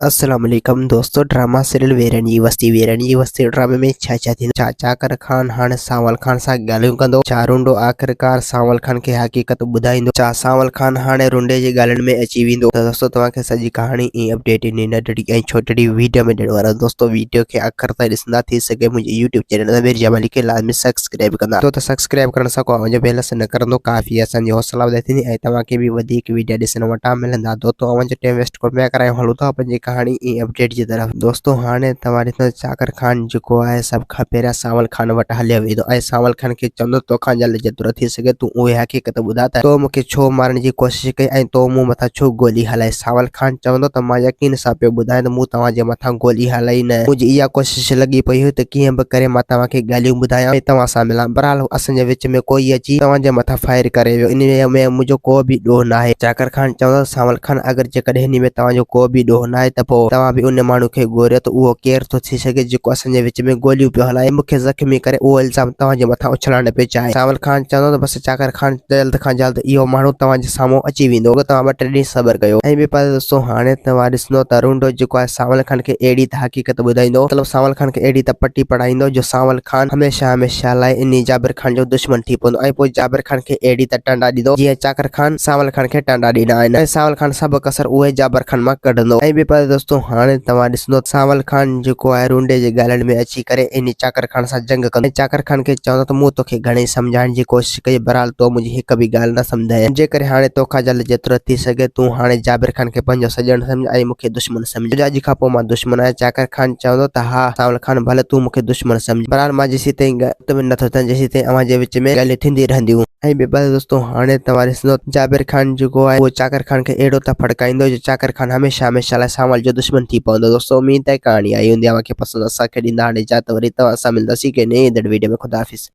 अस्सलाम वालेकुम दोस्तों। ड्रामा सीरियल वीरनी वस्ती ड्रामे में चाचा थी चाकर खान हाणे सांवल खान सां ॻाल्हियूं कंदो। रुंडो आख़िरकार सांवल खान खे हक़ीक़त ॿुधाईंदो। सांवल खान हाणे रुंडे जे ॻाल्हियुनि में अची वेंदो। त दोस्तों तव्हांखे सॼी कहाणी ऐं अपडेट इन नंढड़ी ऐं छोटड़ी वीडियो में ॾियणो वारो। दोस्तों वीडियो खे आख़िर ताईं ॾिसंदा थी सघे मुंहिंजे यूट्यूब चैनल मिर्ज़ा मलिक खे लाज़मी सब्सक्राइब कंदा तो सब्सक्राइब करण सां को मुंहिंजो बेलस न करंदो काफ़ी असांजी हौसला वधाए थींदी ऐं तव्हांखे बि वधीक वीडियो ॾिसण वटां मिलंदा। दोस्तों अवंजो टाइम वेस्ट कोन करायूं, हलूं था पंहिंजी कहाणी ऐं अपडेट की तरफ। दोस्तों हाणे तव्हां ॾिसो चाकर खान जो है सब खां पहिरियां सांवल खान वटि हलियो वेंदो ऐं सांवल खान खे चवंदो तोखां जल्द जेतिरो थी सघे तूं उहे हक़ीक़त ॿुधा त तो मूंखे छो मारण जी कोशिश कई ऐं तो मूं मथां छो गोली हलाई। सांवल खान चवंदो त मां यकीन सां पियो ॿुधायां त मूं तव्हांजे मथां गोली हलाई न, मुंहिंजी इहा कोशिश लॻी पई हुई त कीअं बि करे मां तव्हांखे ॻाल्हियूं ॿुधायां ऐं तव्हां सां मिलां। बहरहाल असांजे विच में कोई अची तव्हांजे मथां फायर करे वियो, इन में मुंहिंजो को बि ॾोह न आहे। चाकर खान चवंदो सांवल खान अगरि जेकॾहिं हिन में तव्हांजो को बि ॾोह न आहे त पोइ तव्हां बि उन माण्हू खे ॻोल्हियो त उहो केरु थो थी सघे जेको असांजे विच में गोलियूं पियो हलाए मूंखे ज़ख़्मी करे उहो इल्ज़ाम तव्हांजे मथां उछलण पियो चाहे। सांवल खान चवंदो त बसि चाकर खान जल्द खां जल्द इहो माण्हू तव्हांजे साम्हूं अची वेंदो, तव्हां 2-3 ॾींहं सब्र कयो। ऐं ॿिए पासे दोस्तों हाणे तव्हां ॾिसंदो त रुंडो जेको आहे सांवल खान खे अहिड़ी त हक़ीक़त ॿुधाईंदो, मतिलबु सांवल खान खे अहिड़ी त पटी पढ़ाईंदो जो सांवल खान हमेशह लाइ इन जाबिर खान जो दुश्मन थी पवंदो ऐं पोइ जाबिर खान खे अहिड़ी त टंडा ॾींदो जीअं चाकर खान सांवल खान खे टंडा ॾींदा आहिनि ऐं सांवल खान सभु कसर उहे जाबिर खान मां कढंदो। ऐं ॿिए पासे दोस्तों हाणे तव्हां ॾिसंदो सांवल खान जेको आहे रुंडे जे ॻाल्हियुनि में अची करे इन चाकर खान सां जंग कंदो। चाकर खान खे चवंदो त मूं तोखे घणेई सम्झाइण जी कोशिश कई, बहरहाल तो मुंहिंजी हिक बि ॻाल्हि न सम्झाई। जेकर हाणे तोखां जल्द जेतिरो थी सघे तूं हाणे जाबिर खान खे पंहिंजो सॼण सम्झ ऐं मूंखे दुश्मन सम्झ। अॼु खां पोइ मां दुश्मन आहियां। चाकर खान चवंदो त हा सांवल खान भले तूं मूंखे दुश्मन सम्झ, बहरहाल मां जेसीं ताईं नथो थियां जेसीं ताईं अव्हां जे विच में ॻाल्हियूं थींदी रहंदियूं। ऐं ॿिए पासे दोस्तों हाणे तव्हां ॾिसंदो जाबिर खान जेको आहे उहो चाकर खान खे अहिड़ो त फड़काईंदो जो चाकर खान हमेशह लाइ सांवल जो दुश्मन थी पवंदो। दोस्तों उम्मीद आहे कहाणी आई हूंदी, अव्हांखे पसंदि असांखे ॾींदा हाणे इजाज़त, वरी तव्हां सां मिलंदासीं के नई वीडियो में। खुदा हाफ़िज़।